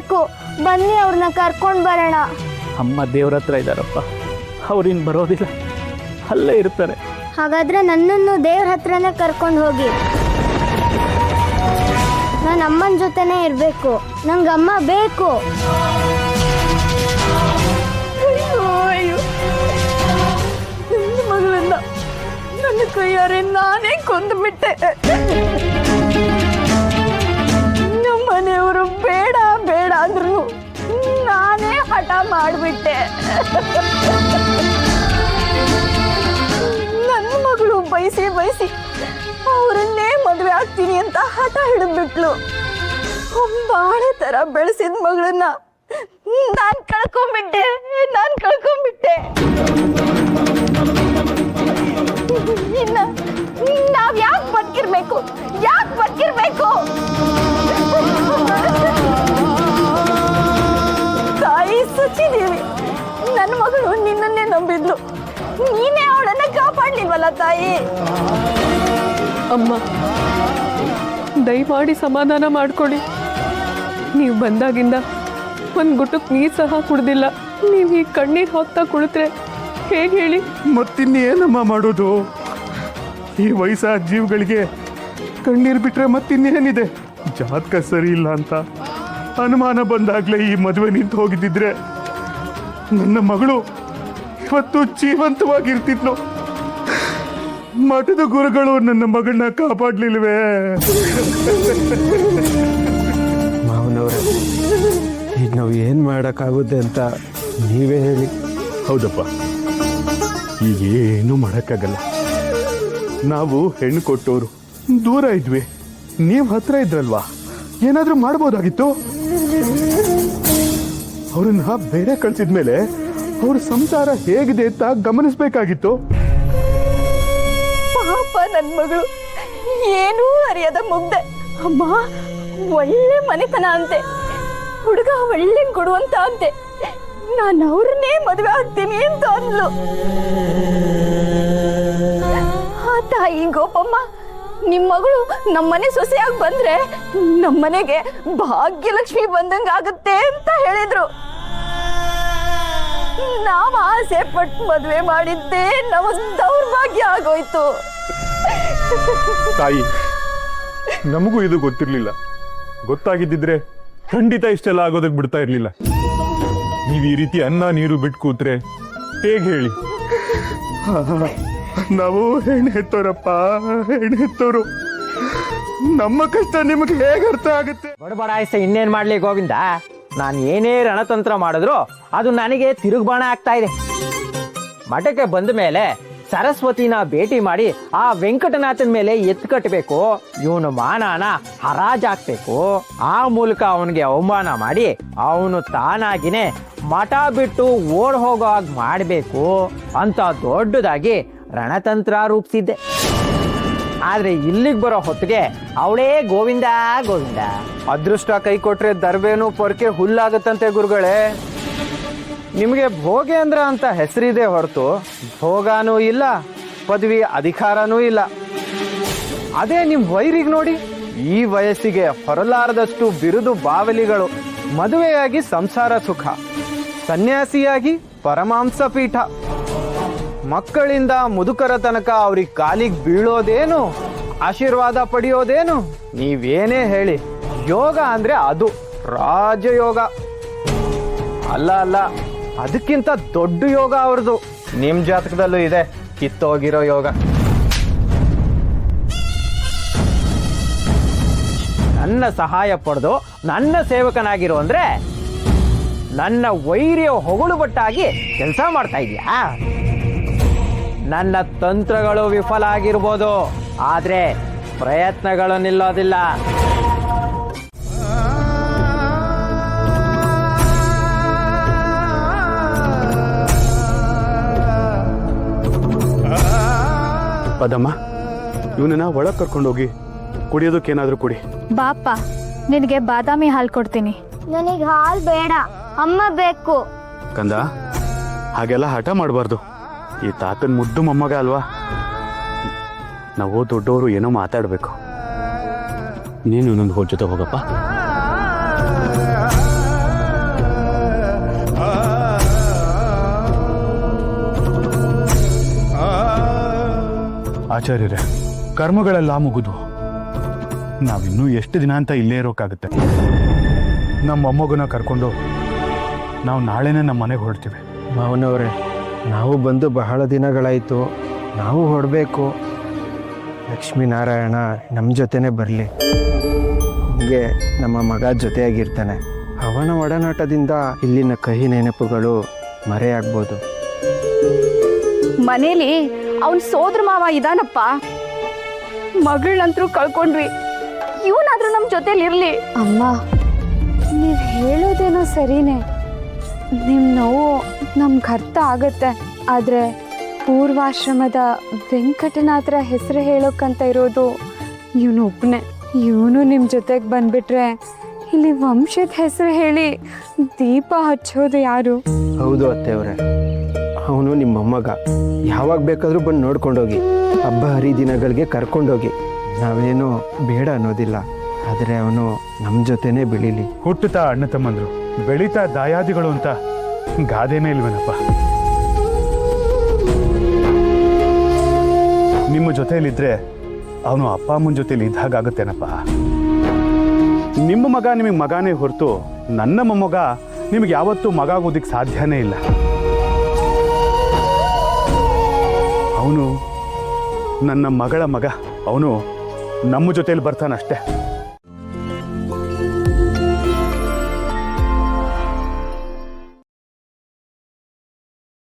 ಬೇಕು. ಬನ್ನಿ ಅವ್ರನ್ನ ಕರ್ಕೊಂಡು ಬರೋಣ. ಅಮ್ಮ ದೇವ್ರ ಹತ್ರ ಇದ್ದಾರಪ್ಪ, ಅವ್ರಿನ್ ಬರೋದಿಲ್ಲ, ಅಲ್ಲೇ ಇರ್ತಾರೆ. ಹಾಗಾದ್ರೆ ನನ್ನನ್ನು ದೇವ್ರ ಹತ್ರನೇ ಕರ್ಕೊಂಡು ಹೋಗಿ. ನಾನು ಅಮ್ಮನ ಜೊತೆನೇ ಇರಬೇಕು. ನಂಗೆ ಅಮ್ಮ ಬೇಕು. ನನ್ನ ಮಗಳನ್ನ ನನ್ನ ಕೈಯಾರೆ ನಾನೇ ಕೊಂದುಬಿಟ್ಟೆ. ನಮ್ಮ ಮನೆಯವರು ಬೇಡ ಬೇಡ ಅಂದ್ರು ನಾನೇ ಹಠ ಮಾಡಿಬಿಟ್ಟೆ. ನನ್ನ ಮಗಳು ಬಯಸಿ ಅವರನ್ನೇ ಮದುವೆ ಆಗ್ತೀನಿ ಅಂತ ಹಠ ಹಿಡಿದ್ಬಿಟ್ಲು. ಬಾಳೆ ತರ ಬೆಳೆಸಿದ ಮಗಳನ್ನ ನಾನ್ ಕಳ್ಕೊಂಡ್ಬಿಟ್ಟೆ. ಇನ್ನ ನಾವ್ ಯಾಕೆ ಬದುಕಿರ್ಬೇಕು? ತಾಯಿ ಸಚಿದೇವಿ, ನನ್ನ ಮಗಳು ನಿನ್ನನ್ನೇ ನಂಬಿದ್ಲು, ನೀನೇ ಅವಳನ್ನ ಕಾಪಾಡ್ಲಿಲ್ವಲ್ಲ ತಾಯಿ. ಅಮ್ಮ, ದಯಮಾಡಿ ಸಮಾಧಾನ ಮಾಡ್ಕೊಳ್ಳಿ. ನೀವು ಬಂದಾಗಿಂದ ಒಂದು ಗುಟುಕ್ ನೀರು ಸಹ ಕುಡ್ದಿಲ್ಲ. ನೀವು ಈ ಕಣ್ಣೀರು ಹಾಕ್ತಾ ಕುಳಿತ್ರೆ ಹೇಗೆ ಹೇಳಿ? ಮತ್ತಿನ್ನೇನಮ್ಮ ಮಾಡೋದು? ಈ ವಯಸ್ಸಾದ ಜೀವಗಳಿಗೆ ಕಣ್ಣೀರು ಬಿಟ್ರೆ ಮತ್ತಿನ್ನೇನಿದೆ? ಜಾತಕ ಸರಿ ಇಲ್ಲ ಅಂತ ಅನುಮಾನ ಬಂದಾಗಲೇ ಈ ಮದುವೆ ನಿಂತು ಹೋಗಿದ್ದಿದ್ರೆ ನನ್ನ ಮಗಳು ಇವತ್ತು ಜೀವಂತವಾಗಿರ್ತಿದ್ಲು. ಮಠದ ಗುರುಗಳು ನನ್ನ ಮಗಳನ್ನ ಕಾಪಾಡ್ಲಿಲ್ವೇ? ಮಾವನವ್ರೆ, ಈಗ ನಾವು ಏನು ಮಾಡೋಕ್ಕಾಗುತ್ತೆ ಅಂತ ನೀವೇ ಹೇಳಿ. ಹೌದಪ್ಪ, ಈಗೇನು ಮಾಡೋಕ್ಕಾಗಲ್ಲ. ನಾವು ಹೆಣ್ಣು ಕೊಟ್ಟವರು ದೂರ ಇದ್ವಿ, ನೀವು ಹತ್ರ ಇದ್ರಲ್ವಾ, ಏನಾದರೂ ಮಾಡ್ಬೋದಾಗಿತ್ತು. ಅವ್ರನ್ನ ಬೇರೆ ಕಳ್ಸಿದ್ಮೇಲೆ ಅವ್ರ ಸಂಸಾರ ಹೇಗಿದೆ ಅಂತ ಗಮನಿಸ್ಬೇಕಾಗಿತ್ತು. ಪಾಪ ನನ್ನ ಮಗಳು ಏನೂ ಅರಿಯದ ಮುಗ್ದೆ. ಅಮ್ಮ ಒಳ್ಳೆ ಮನೆತನ ಅಂತೆ, ಹುಡುಗ ಒಳ್ಳೆ ಕೊಡುವಂತ ಅಂತೆ, ನಾನು ಅವ್ರನ್ನೇ ಮದುವೆ ಆಗ್ತೀನಿ ಅಂತ ಅಂದ್ಲು. ಆ ತಾಯಿ ಗೋಪಮ್ಮ, ನಿಮ್ ಮಗಳು ನಮ್ಮನೆ ಸೊಸೆಯಾಗಿ ಬಂದ್ರೆ ನಮ್ಮನೆಗೆ ಭಾಗ್ಯಲಕ್ಷ್ಮಿ ಬಂದಂಗ ಆಗುತ್ತೆ ಅಂತ ಹೇಳಿದ್ರು. ನಾವ್ ಆಸೆ ಪಟ್ಟು ಮದುವೆ ಮಾಡಿದ್ದೆ ನಮ್ಮ ದೌರ್ಭಾಗ್ಯ ಆಗೋಯ್ತು. ತಾಯಿ, ನಮಗೂ ಇದು ಗೊತ್ತಿರ್ಲಿಲ್ಲ. ಗೊತ್ತಾಗಿದ್ದಿದ್ರೆ ಖಂಡಿತ ಇಷ್ಟೆಲ್ಲ ಆಗೋದಕ್ಕೆ ಬಿಡ್ತಾ ಇರ್ಲಿಲ್ಲ. ನೀವು ಈ ರೀತಿ ಅನ್ನ ನೀರು ಬಿಟ್ಟು ಕೂತ್ರೆ ಹೇಗೆ ಹೇಳಿ? ನಾವು ಹೆಣ್ಣು ಹೆತ್ತೋರಪ್ಪ, ಹೆಣ್ಣು ಹೆತ್ತೋರು. ನಮ್ಮ ಕಷ್ಟ ನಿಮಗೆ ಹೇಗೆ ಅರ್ಥ ಆಗುತ್ತೆ? ಬಡಬಡಾಯಿಸ ಇನ್ನೇನ್ ಮಾಡ್ಲಿ ಗೋವಿಂದ, ನಾನು ಏನೇ ರಣತಂತ್ರ ಮಾಡಿದ್ರು ಅದು ನನಗೆ ತಿರುಗುಬಾಣ ಆಗ್ತಾ ಇದೆ. ಮಠಕ್ಕೆ ಬಂದ ಮೇಲೆ ಸರಸ್ವತಿನ ಭೇಟಿ ಮಾಡಿ ಆ ವೆಂಕಟನಾಥನ ಮೇಲೆ ಎತ್ತು ಕಟ್ಟಬೇಕು, ಇವನು ಮಾನನ ಹರಾಜಾಕ್ಬೇಕು, ಆ ಮೂಲಕ ಅವನಿಗೆ ಅವಮಾನ ಮಾಡಿ ಅವನು ತಾನಾಗಿನೇ ಮಠ ಬಿಟ್ಟು ಓಡ್ ಹೋಗೋ ಹಾಗೆ ಮಾಡಬೇಕು ಅಂತ ದೊಡ್ಡದಾಗಿ ರಣತಂತ್ರ ರೂಪಿಸಿದ್ದೆ. ಆದ್ರೆ ಇಲ್ಲಿಗೆ ಬರೋ ಹೊತ್ತಿಗೆ ಅವಳೇ ಗೋವಿಂದ ಗೋವಿಂದ. ಅದೃಷ್ಟ ಕೈ ಕೊಟ್ರೆ ದರ್ಬೇನು ಪೊರ್ಕೆ ಹುಲ್ಲಾಗತ್ತಂತೆ ಗುರುಗಳೇ. ನಿಮಗೆ ಭೋಗೇಂದ್ರ ಅಂತ ಹೆಸರಿದೆ ಹೊರತು ಭೋಗಾನೂ ಇಲ್ಲ, ಪದವಿ ಅಧಿಕಾರನೂ ಇಲ್ಲ. ಅದೇ ನಿಮ್ಮ ವೈರಿಗೆ ನೋಡಿ, ಈ ವಯಸ್ಸಿಗೆ ಹೊರಲಾರದಷ್ಟು ಬಿರುದು ಬಾವಲಿಗಳು, ಮದುವೆಯಾಗಿ ಸಂಸಾರ ಸುಖ, ಸನ್ಯಾಸಿಯಾಗಿ ಪರಮಾಂಸ ಪೀಠ, ಮಕ್ಕಳಿಂದ ಮುದುಕರ ತನಕ ಅವ್ರಿಗೆ ಕಾಲಿಗೆ ಬೀಳೋದೇನು, ಆಶೀರ್ವಾದ ಪಡೆಯೋದೇನು. ನೀವೇನೇ ಹೇಳಿ, ಯೋಗ ಅಂದ್ರೆ ಅದು ರಾಜಯೋಗ ಅಲ್ಲ, ಅದಕ್ಕಿಂತ ದೊಡ್ಡ ಯೋಗ ಅವ್ರದ್ದು. ನಿಮ್ ಜಾತಕದಲ್ಲೂ ಇದೆ ಕಿತ್ತೋಗಿರೋ ಯೋಗ. ನನ್ನ ಸಹಾಯ ಪಡೆದು ನನ್ನ ಸೇವಕನಾಗಿರೋ ಅಂದ್ರೆ ನನ್ನ ವೈರ್ಯ ಹೊಗಳು ಬಟ್ಟಾಗಿ ಕೆಲಸ ಮಾಡ್ತಾ ಇದೀಯಾ? ನನ್ನ ತಂತ್ರಗಳು ವಿಫಲ ಆಗಿರ್ಬೋದು, ಆದ್ರೆ ಪ್ರಯತ್ನಗಳು ನಿಲ್ಲೋದಿಲ್ಲ. ಪದಮ್ಮ, ಇವನನ್ನ ಒಳಗೆ ಕರ್ಕೊಂಡೋಗಿ ಕುಡಿಯೋದಕ್ಕೇನಾದ್ರೂ ಕುಡಿ. ಬಾಪ, ನಿನಗೆ ಬಾದಾಮಿ ಹಾಲು ಕೊಡ್ತೀನಿ. ನನಗೆ ಹಾಲು ಬೇಡ, ಅಮ್ಮ ಬೇಕು. ಕಂದ, ಹಾಗೆಲ್ಲ ಹಠ ಮಾಡಬಾರ್ದು. ಈ ತಾತನ ಮುದ್ದು ಮೊಮ್ಮಗ ಅಲ್ವಾ, ನಾವು ದೊಡ್ಡವರು ಏನೋ ಮಾತಾಡಬೇಕು. ನೀನು ನನ್ನ ಜೊತೆ ಹೋಗಪ್ಪ. ಆಚಾರ್ಯರೇ, ಕರ್ಮಗಳೆಲ್ಲ ಮುಗಿದು ನಾವಿನ್ನೂ ಎಷ್ಟು ದಿನ ಅಂತ ಇಲ್ಲೇ ಇರೋಕ್ಕಾಗುತ್ತೆ? ನಮ್ಮ ಮೊಮ್ಮಗನ ಕರ್ಕೊಂಡು ನಾವು ನಾಳೆನೇ ನಮ್ಮ ಮನೆಗೆ ಹೊರಡ್ತೀವಿ. ಮಾವನವ್ರೆ, ನಾವು ಬಂದು ಬಹಳ ದಿನಗಳಾಯಿತು, ನಾವು ಹೊರಡಬೇಕು. ಲಕ್ಷ್ಮೀನಾರಾಯಣ ನಮ್ಮ ಜೊತೆನೇ ಬರಲಿ. ಹೀಗೆ ನಮ್ಮ ಮಗ ಜೊತೆಯಾಗಿರ್ತಾನೆ. ಅವನ ಒಡನಾಟದಿಂದ ಇಲ್ಲಿನ ಕಹಿ ನೆನಪುಗಳು ಮರೆಯಾಗ್ಬೋದು. ಮನೇಲಿ ಅವನ್ ಸೋದ್ರ ಮಾವ ಇದಾನಪ್ಪ. ಮಗಳಂತರೂ ಕಳ್ಕೊಂಡ್ವಿ, ಇವನಾದ್ರೂ ನಮ್ಮ ಜೊತೆಲಿ ಇರ್ಲಿ. ಅಮ್ಮ, ನೀವು ಹೇಳೋದೇನೋ ಸರಿನೇ. ನಿಮ್ಮ ನೋವು ನಮ್ಗೆ ಅರ್ಥ ಆಗತ್ತೆ. ಆದರೆ ಪೂರ್ವಾಶ್ರಮದ ವೆಂಕಟನಾಥರ ಹೆಸರು ಹೇಳೋಕ್ಕಂತ ಇರೋದು ಇವನು ಒಬ್ಬನೇ. ಇವನು ನಿಮ್ಮ ಜೊತೆಗೆ ಬಂದ್ಬಿಟ್ರೆ ಇಲ್ಲಿ ವಂಶದ ಹೆಸರು ಹೇಳಿ ದೀಪ ಹಚ್ಚೋದು ಯಾರು? ಹೌದು ಅತ್ತೆಯವರೇ, ಅವನು ನಿಮ್ಮ ಮೊಮ್ಮಗ. ಯಾವಾಗ ಬೇಕಾದರೂ ಬಂದು ನೋಡ್ಕೊಂಡೋಗಿ, ಹಬ್ಬ ಹರಿದಿನಗಳಿಗೆ ಕರ್ಕೊಂಡೋಗಿ. ನಾವೇನು ಬೇಡ ಅನ್ನೋದಿಲ್ಲ, ಆದರೆ ಅವನು ನಮ್ಮ ಜೊತೆನೇ ಬೆಳೀಲಿ. ಹುಟ್ಟುತ್ತಾ ಅಣ್ಣ ತಮ್ಮಂದ್ರು, ಬೆಳೀತಾ ದಾಯಾದಿಗಳು ಅಂತ ಗಾದೆನೇ ಇಲ್ವೇನಪ್ಪ? ನಿಮ್ಮ ಜೊತೆಯಲ್ಲಿದ್ದರೆ ಅವನು ಅಪ್ಪ ಅಮ್ಮನ ಜೊತೆಲಿ ಇದ್ದಾಗತ್ತೇನಪ್ಪ. ನಿಮ್ಮ ಮಗ ನಿಮಗೆ ಮಗನೇ ಹೊರತು ನನ್ನ ಮೊಮ್ಮಗ ನಿಮಗೆ ಯಾವತ್ತೂ ಮಗ ಆಗೋದಕ್ಕೆ ಸಾಧ್ಯನೇ ಇಲ್ಲ. ಅವನು ನನ್ನ ಮಗಳ ಮಗ, ಅವನು ನಮ್ಮ ಜೊತೆಲಿ ಬರ್ತಾನಷ್ಟೇ.